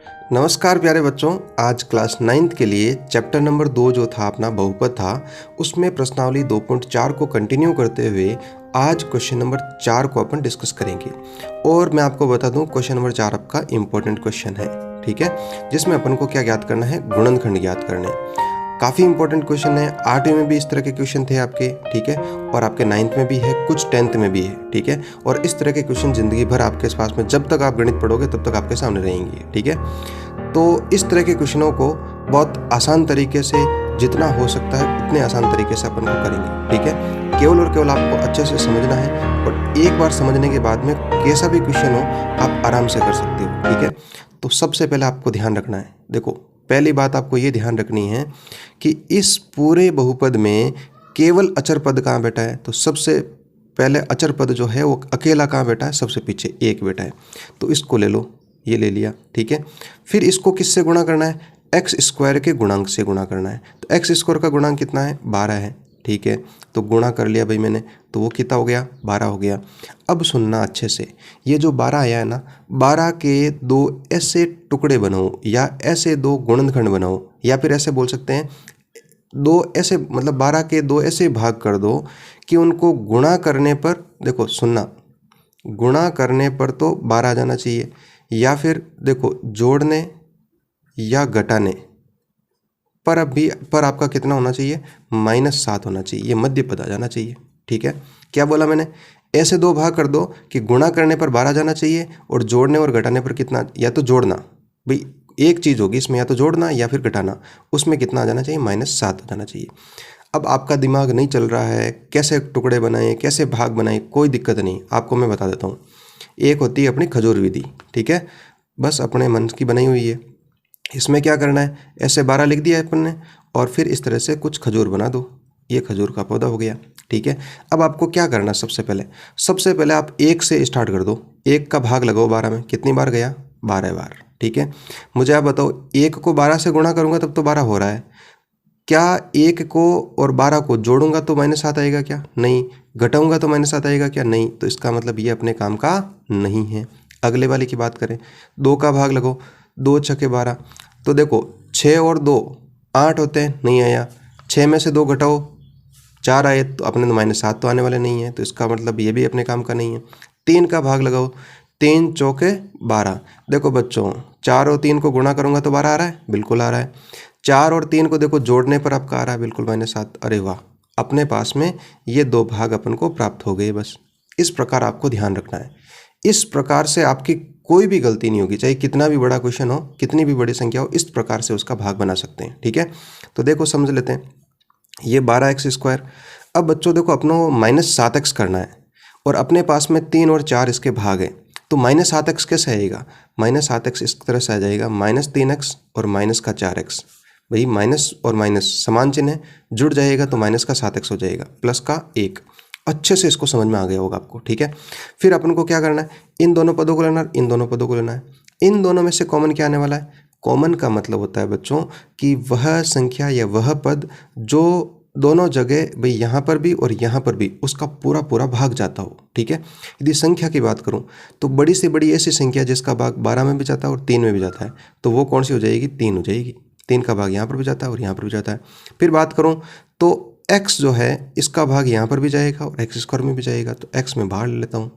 नमस्कार प्यारे बच्चों। आज क्लास 9th के लिए चैप्टर नंबर 2 जो था अपना बहुपद था, उसमें प्रश्नावली 2.4 को कंटिन्यू करते हुए आज क्वेश्चन नंबर 4 को अपन डिस्कस करेंगे। और मैं आपको बता दूं, क्वेश्चन नंबर 4 आपका इम्पोर्टेंट क्वेश्चन है, ठीक है, जिसमें अपन को क्या ज्ञात करना है, गुणनखंड ज्ञात करने हैं। काफ़ी इंपॉर्टेंट क्वेश्चन है। 8वीं में भी इस तरह के क्वेश्चन थे आपके, ठीक है, और आपके 9th में भी है, कुछ 10th में भी है, ठीक है। और इस तरह के क्वेश्चन ज़िंदगी भर आपके पास में, जब तक आप गणित पढ़ोगे तब तक आपके सामने रहेंगे, ठीक है। तो इस तरह के क्वेश्चनों को बहुत आसान तरीके से, जितना हो सकता है उतने आसान तरीके से अपन को करेंगे, ठीक है। केवल और केवल आपको अच्छे से समझना है, और एक बार समझने के बाद में कैसा भी क्वेश्चन हो आप आराम से कर सकते हो, ठीक है। तो सबसे पहले आपको ध्यान रखना है, देखो पहली बात आपको ये ध्यान रखनी है कि इस पूरे बहुपद में केवल अचर पद कहाँ बैठा है। तो सबसे पहले अचर पद जो है वो अकेला कहाँ बैठा है, सबसे पीछे एक बैठा है। तो इसको ले लो, ये ले लिया, ठीक है। फिर इसको किससे गुणा करना है, एक्स स्क्वायर के गुणांक से गुणा करना है। तो एक्स स्क्वायर का गुणांक कितना है, 12 है, ठीक है। तो गुणा कर लिया भाई मैंने, तो वो कितना हो गया, 12 हो गया। अब सुनना अच्छे से, ये जो 12 आया है ना, 12 के दो ऐसे टुकड़े बनाओ, या ऐसे दो गुणनखंड बनाओ, या फिर ऐसे बोल सकते हैं दो ऐसे, मतलब 12 के दो ऐसे भाग कर दो कि उनको गुणा करने पर, देखो सुनना, गुणा करने पर तो 12 आ जाना चाहिए, या फिर देखो जोड़ने या घटाने पर आपका कितना होना चाहिए, -7 होना चाहिए, ये मध्य पद आ जाना चाहिए, ठीक है। क्या बोला मैंने, ऐसे दो भाग कर दो कि गुणा करने पर 12 जाना चाहिए, और जोड़ने और घटाने पर कितना, या तो जोड़ना, भाई एक चीज़ होगी इसमें, या तो जोड़ना या फिर घटाना, उसमें कितना आ जाना चाहिए, -7 आ जाना चाहिए। अब आपका दिमाग नहीं चल रहा है कैसे टुकड़े बनाएं, कैसे भाग बनाएं, कोई दिक्कत नहीं, आपको मैं बता देता हूँ। एक होती है अपनी खजूर विधि, ठीक है, बस अपने मन की बनाई हुई है। इसमें क्या करना है, ऐसे 12 लिख दिया है अपन ने, और फिर इस तरह से कुछ खजूर बना दो, ये खजूर का पौधा हो गया, ठीक है। अब आपको क्या करना है, सबसे पहले आप 1 से स्टार्ट कर दो, 1 का भाग लगाओ 12 में, कितनी बार गया, 12 बार, ठीक है। मुझे आप बताओ, 1 को 12 से गुणा करूंगा तब तो 12 हो रहा है, क्या 1 को और 12 को जोड़ूंगा तो -7 आएगा क्या, नहीं, घटाऊंगा तो -7 आएगा क्या, नहीं। तो इसका मतलब ये अपने काम का नहीं है। अगले वाले की बात करें, 2 का भाग लगाओ, 2 छके 12, तो देखो 6 और 2 8 होते हैं, नहीं आया। 6 में से 2 घटाओ, 4 आए, तो अपने तो -7 तो आने वाले नहीं है, तो इसका मतलब ये भी अपने काम का नहीं है। 3 का भाग लगाओ, 3 चौके 12, देखो बच्चों 4 और 3 को गुणा करूंगा तो 12 आ रहा है, बिल्कुल आ रहा है। 4 और 3 को देखो जोड़ने पर आपका आ रहा है, बिल्कुल -7, अरे वाह, अपने पास में ये 2 भाग अपन को प्राप्त हो गए। बस इस प्रकार आपको ध्यान रखना है, इस प्रकार से आपकी कोई भी गलती नहीं होगी, चाहे कितना भी बड़ा क्वेश्चन हो, कितनी भी बड़ी संख्या हो, इस प्रकार से उसका भाग बना सकते हैं, ठीक है। तो देखो समझ लेते हैं, ये 12x²। अब बच्चों देखो अपनों -7x करना है, और अपने पास में 3 और 4 इसके भाग हैं, तो -7x कैसे आएगा, -7x इस तरह से आ जाएगा, -3x और माइनस का 4x, भाई माइनस और माइनस समान चिन्ह है, जुड़ जाएगा तो -7x हो जाएगा, प्लस का 1। अच्छे से इसको समझ में आ गया होगा आपको, ठीक है। फिर अपन को क्या करना है, इन दोनों पदों को लेना है, इन दोनों पदों को लेना है। इन दोनों में से कॉमन क्या आने वाला है, कॉमन का मतलब होता है बच्चों कि वह संख्या या वह पद जो दोनों जगह, भाई यहाँ पर भी और यहाँ पर भी, उसका पूरा पूरा भाग जाता हो, ठीक है। यदि संख्या की बात करूँ तो बड़ी से बड़ी ऐसी संख्या जिसका भाग 12 में भी जाता है और 3 में भी जाता है, तो वो कौन सी हो जाएगी, 3 हो जाएगी। 3 का भाग यहाँ पर भी जाता है और यहाँ पर भी जाता है। फिर बात करूँ तो x जो है इसका भाग यहाँ पर भी जाएगा और x² में भी जाएगा, तो x में बाहर ले लेता हूँ।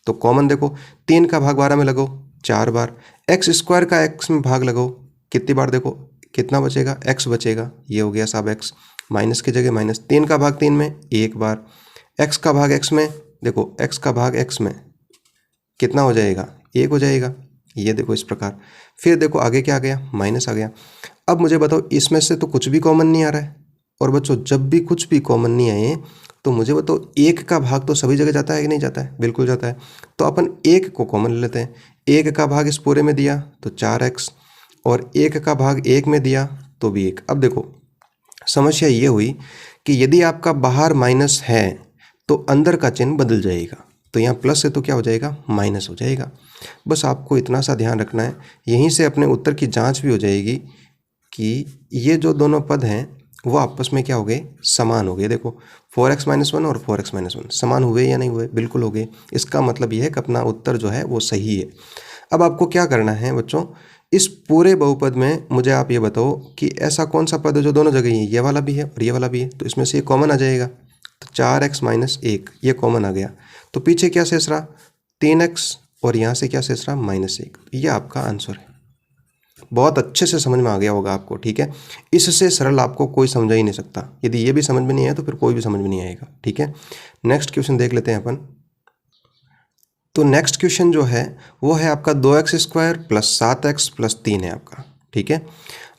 तो कॉमन देखो, 3 का भाग 12 में लगाओ 4 बार, x² का x में भाग लगाओ कितनी बार, देखो कितना बचेगा, x बचेगा, ये हो गया साहब x, माइनस की जगह माइनस। 3 का भाग 3 में 1 बार, x का भाग x में, देखो x का भाग x में कितना हो जाएगा, 1 हो जाएगा, ये देखो इस प्रकार। फिर देखो आगे क्या आ गया, माइनस आ गया। अब मुझे बताओ, इसमें से तो कुछ भी कॉमन नहीं आ रहा है, और बच्चों जब भी कुछ भी कॉमन नहीं आए तो मुझे बताओ 1 का भाग तो सभी जगह जाता है कि नहीं जाता है, बिल्कुल जाता है। तो अपन 1 को कॉमन ले लेते हैं, 1 का भाग इस पूरे में दिया तो 4x, और 1 का भाग 1 में दिया तो भी 1। अब देखो समस्या ये हुई कि यदि आपका बाहर माइनस है तो अंदर का चिन्ह बदल जाएगा, तो यहाँ प्लस है तो क्या हो जाएगा, माइनस हो जाएगा। बस आपको इतना सा ध्यान रखना है, यहीं से अपने उत्तर की जांच भी हो जाएगी कि ये जो दोनों पद हैं वो आपस में क्या हो गए, समान हो गए। देखो 4x - 1 और 4x - 1 समान हुए या नहीं हुए, बिल्कुल हो गए। इसका मतलब यह है कि अपना उत्तर जो है वो सही है। अब आपको क्या करना है बच्चों, इस पूरे बहुपद में मुझे आप ये बताओ कि ऐसा कौन सा पद है जो दोनों जगह ही है, ये वाला भी है और ये वाला भी है, तो इसमें से ये कॉमन आ जाएगा। तो 4x माइनस 1 ये कॉमन आ गया, तो पीछे क्या शेष रहा 3x और यहाँ से क्या शेष रहा -1। ये आपका आंसर है। बहुत अच्छे से समझ में आ गया होगा आपको, ठीक है। इससे सरल आपको कोई समझा ही नहीं सकता। यदि ये भी समझ में नहीं आया तो फिर कोई भी समझ में नहीं आएगा, ठीक है। नेक्स्ट क्वेश्चन देख लेते हैं अपन। तो नेक्स्ट क्वेश्चन जो है वो है आपका 2x² प्लस 7x प्लस 3 है आपका, ठीक है।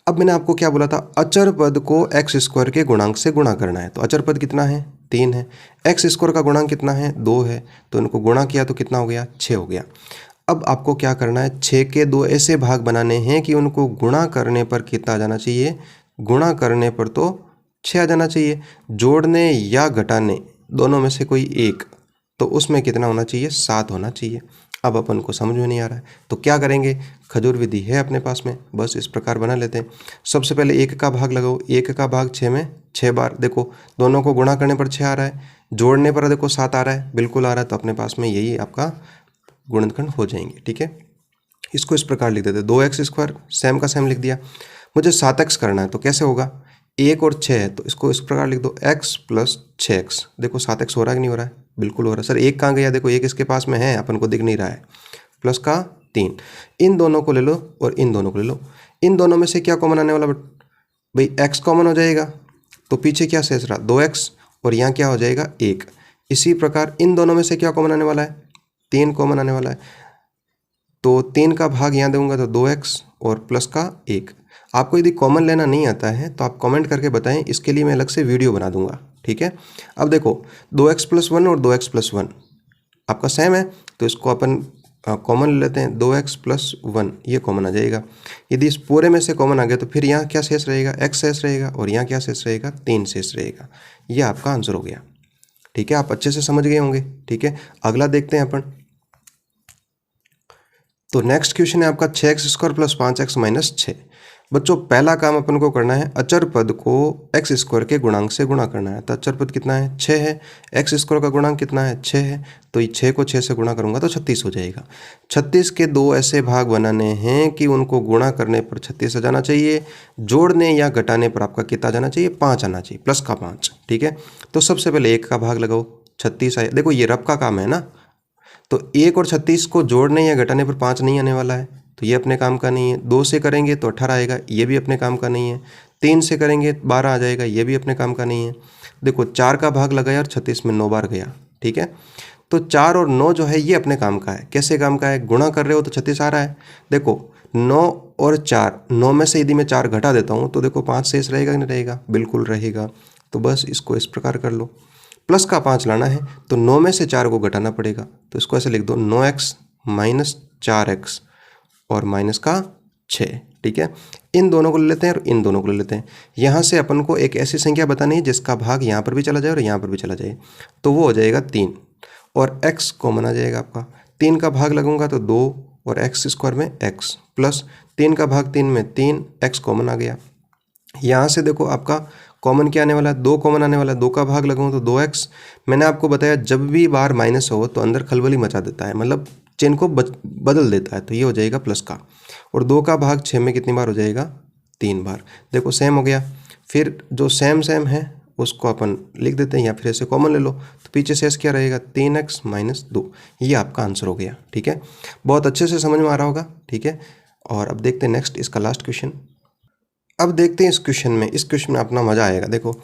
अब मैंने आपको क्या बोला था, अचर पद को x² के गुणांक से गुणा करना है। तो अचर पद कितना है 3 है, x² का गुणांक कितना है 2 है, तो इनको गुणा किया तो कितना हो गया 6 हो गया। अब आपको क्या करना है, 6 के 2 ऐसे भाग बनाने हैं कि उनको गुणा करने पर कितना आ जाना चाहिए, गुणा करने पर तो 6 आ जाना चाहिए। जोड़ने या घटाने दोनों में से कोई एक, तो उसमें कितना होना चाहिए 7 होना चाहिए। अब अपन को समझ में नहीं आ रहा है तो क्या करेंगे, खजूर विधि है अपने पास में, बस इस प्रकार बना लेते हैं। सबसे पहले 1 का भाग लगाओ, 1 का भाग 6 में 6 बार, देखो दोनों को गुणा करने पर 6 आ रहा है, जोड़ने पर देखो 7 आ रहा है, बिल्कुल आ रहा है, तो अपने पास में यही आपका गुणनखंड हो जाएंगे, ठीक है। इसको इस प्रकार लिख देते, 2x² सेम का सेम लिख दिया। मुझे 7x करना है तो कैसे होगा, 1 और 6 है तो इसको इस प्रकार लिख दो, x प्लस 6x। देखो 7x हो रहा है कि नहीं हो रहा है, बिल्कुल हो रहा है। सर 1 कहाँ गया, देखो 1 इसके पास में है, अपन को दिख नहीं रहा है, प्लस का 3। इन दोनों को ले लो और इन दोनों को ले लो, इन दोनों में से क्या कॉमन आने वाला भाई, x कॉमन हो जाएगा, तो पीछे क्या शेष रहा 2x और यहाँ क्या हो जाएगा 1। इसी प्रकार इन दोनों में से क्या कॉमन आने वाला है, 3 कॉमन आने वाला है, तो 3 का भाग यहाँ दूंगा तो 2x और प्लस का 1। आपको यदि कॉमन लेना नहीं आता है तो आप कमेंट करके बताएं, इसके लिए मैं अलग से वीडियो बना दूंगा, ठीक है। अब देखो 2x प्लस 1 और 2x प्लस 1 आपका सेम है, तो इसको अपन कॉमन ले लेते हैं, 2x प्लस 1 ये कॉमन आ जाएगा। यदि इस पूरे में से कॉमन आ गया तो फिर यहाँ क्या शेष रहेगा, x शेष रहेगा और यहाँ क्या शेष रहेगा 3 शेष रहेगा। ये आपका आंसर हो गया, ठीक है। आप अच्छे से समझ गए होंगे, ठीक है। अगला देखते हैं अपन। तो नेक्स्ट क्वेश्चन है आपका 6x² प्लस 5x माइनस 6। बच्चों पहला काम अपन को करना है, अचर पद को x² के गुणांक से गुणा करना है। तो अचर पद कितना है 6 है, x² का गुणांक कितना है 6 है, तो ये 6 को 6 से गुणा करूंगा तो 36 हो जाएगा। 36 के 2 ऐसे भाग बनाने हैं कि उनको गुणा करने पर 36 आ जाना चाहिए, जोड़ने या घटाने पर आपका कितना जाना चाहिए 5 आना चाहिए, प्लस का 5, ठीक है। तो सबसे पहले 1 का भाग लगाओ, 36 आए, देखो ये रब का काम है ना, तो 1 और 36 को जोड़ने या घटाने पर 5 नहीं आने वाला है, तो ये अपने काम का नहीं है। 2 से करेंगे तो 18 आएगा, ये भी अपने काम का नहीं है। 3 से करेंगे 12 आ जाएगा, ये भी अपने काम का नहीं है। देखो 4 का भाग लगाया और 36 में 9 बार गया, ठीक है। तो 4 और 9 जो है ये अपने काम का है। कैसे काम का है, गुणा कर रहे हो तो 36 आ रहा है। देखो 9 और 4, 9 में से यदि मैं 4 घटा देता हूँ तो देखो 5 शेष रहेगा कि नहीं रहेगा, बिल्कुल रहेगा। तो बस इसको इस प्रकार कर लो, प्लस का 5 लाना है तो 9 में से 4 को घटाना पड़ेगा, तो इसको ऐसे लिख दो 9x माइनस 4x और माइनस का 6, ठीक है। इन दोनों को ले लेते हैं और इन दोनों को ले लेते हैं। यहाँ से अपन को एक ऐसी संख्या बतानी है जिसका भाग यहाँ पर भी चला जाए और यहाँ पर भी चला जाए, तो वो हो जाएगा 3 और x कॉमन आ जाएगा आपका। 3 का भाग लगूंगा तो 2 और x² में x प्लस 3 का भाग 3 में 3, x कॉमन आ गया। यहाँ से देखो आपका कॉमन क्या आने वाला है, 2 कॉमन आने वाला है, 2 का भाग लगाऊँ तो 2x। मैंने आपको बताया जब भी बार माइनस हो तो अंदर खलबली मचा देता है, मतलब चिन्ह को बदल देता है, तो ये हो जाएगा प्लस का। और 2 का भाग 6 में कितनी बार हो जाएगा 3 बार। देखो सेम हो गया, फिर जो सेम है उसको अपन लिख देते हैं या फिर ऐसे कॉमन ले लो, तो पीछे शेष क्या रहेगा 3x माइनस 2। ये आपका आंसर हो गया, ठीक है। बहुत अच्छे से समझ में आ रहा होगा, ठीक है। और अब देखते हैं नेक्स्ट इसका लास्ट क्वेश्चन। अब देखते हैं इस क्वेश्चन में अपना मज़ा आएगा। देखो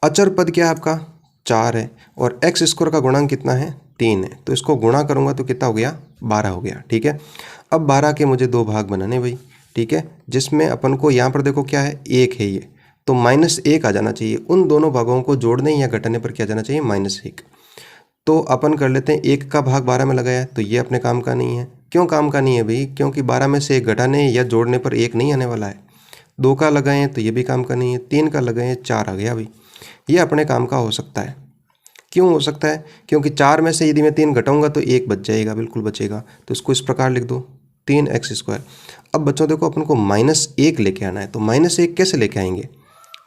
अचर पद क्या है आपका 4 है और x² का गुणांक कितना है 3 है, तो इसको गुणा करूँगा तो कितना हो गया 12 हो गया, ठीक है। अब 12 के मुझे 2 भाग बनाने भाई, ठीक है, जिसमें अपन को यहाँ पर देखो क्या है 1 है ये, तो -1 आ जाना चाहिए। उन दोनों भागों को जोड़ने या घटाने पर क्या जाना चाहिए -1। तो अपन कर लेते हैं 1 का भाग 12 में लगाया, तो ये अपने काम का नहीं है। क्यों काम का नहीं है भाई, क्योंकि 12 में से 1 घटाने या जोड़ने पर 1 नहीं आने वाला है। 2 का लगाएं तो ये भी काम का नहीं है, 3 का लगाएं 4 आ गया भाई, ये अपने काम का हो सकता है। क्यों हो सकता है, क्योंकि 4 में से यदि मैं 3 घटाऊंगा तो 1 बच जाएगा, बिल्कुल बचेगा, तो इसको इस प्रकार लिख दो 3x²। अब बच्चों देखो अपन को -1 लेके आना है, तो -1 कैसे लेके आएंगे,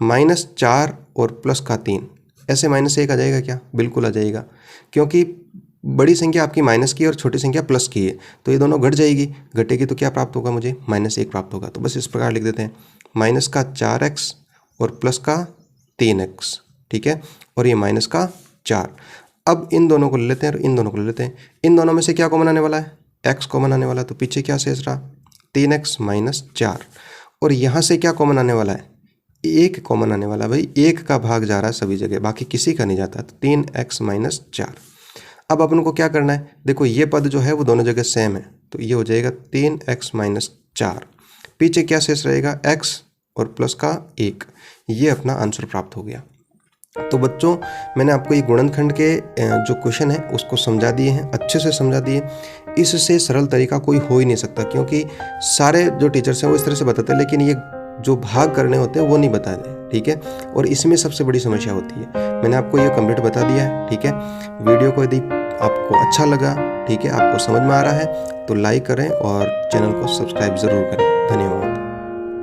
-4 और प्लस का 3, ऐसे -1 आ जाएगा क्या, बिल्कुल आ जाएगा, क्योंकि बड़ी संख्या आपकी माइनस की और छोटी संख्या प्लस की है, तो ये दोनों घट जाएगी, घटेगी तो क्या प्राप्त होगा मुझे, -1 प्राप्त होगा। तो बस इस प्रकार लिख देते हैं, माइनस का 4x और प्लस का 3x, ठीक है, और ये माइनस का 4। अब इन दोनों को ले लेते हैं और इन दोनों को ले लेते हैं। इन दोनों में से क्या कॉमन आने वाला है, x कॉमन आने वाला है, तो पीछे क्या शेष रहा, 3x - 4। और यहाँ से क्या कॉमन आने वाला है, 1 कॉमन आने वाला है। भाई 1 का भाग जा रहा है सभी जगह, बाकी किसी का नहीं जाता, तो 3x - 4। अब अपन को क्या करना है, देखो ये पद जो है वो दोनों जगह सेम है, तो ये हो जाएगा 3x - 4। पीछे क्या शेष रहेगा, x और प्लस का 1। ये अपना आंसर प्राप्त हो गया। तो बच्चों मैंने आपको ये गुणनखंड के जो क्वेश्चन है उसको समझा दिए हैं, अच्छे से समझा दिए। इससे सरल तरीका कोई हो ही नहीं सकता, क्योंकि सारे जो टीचर्स हैं वो इस तरह से बताते हैं, लेकिन ये जो भाग करने होते हैं वो नहीं बताते, ठीक है। और इसमें सबसे बड़ी समस्या होती है। मैंने आपको ये कंप्लीट बता दिया है, ठीक है। वीडियो को यदि आपको अच्छा लगा, ठीक है, आपको समझ में आ रहा है, तो लाइक करें और चैनल को सब्सक्राइब ज़रूर करें। धन्यवाद।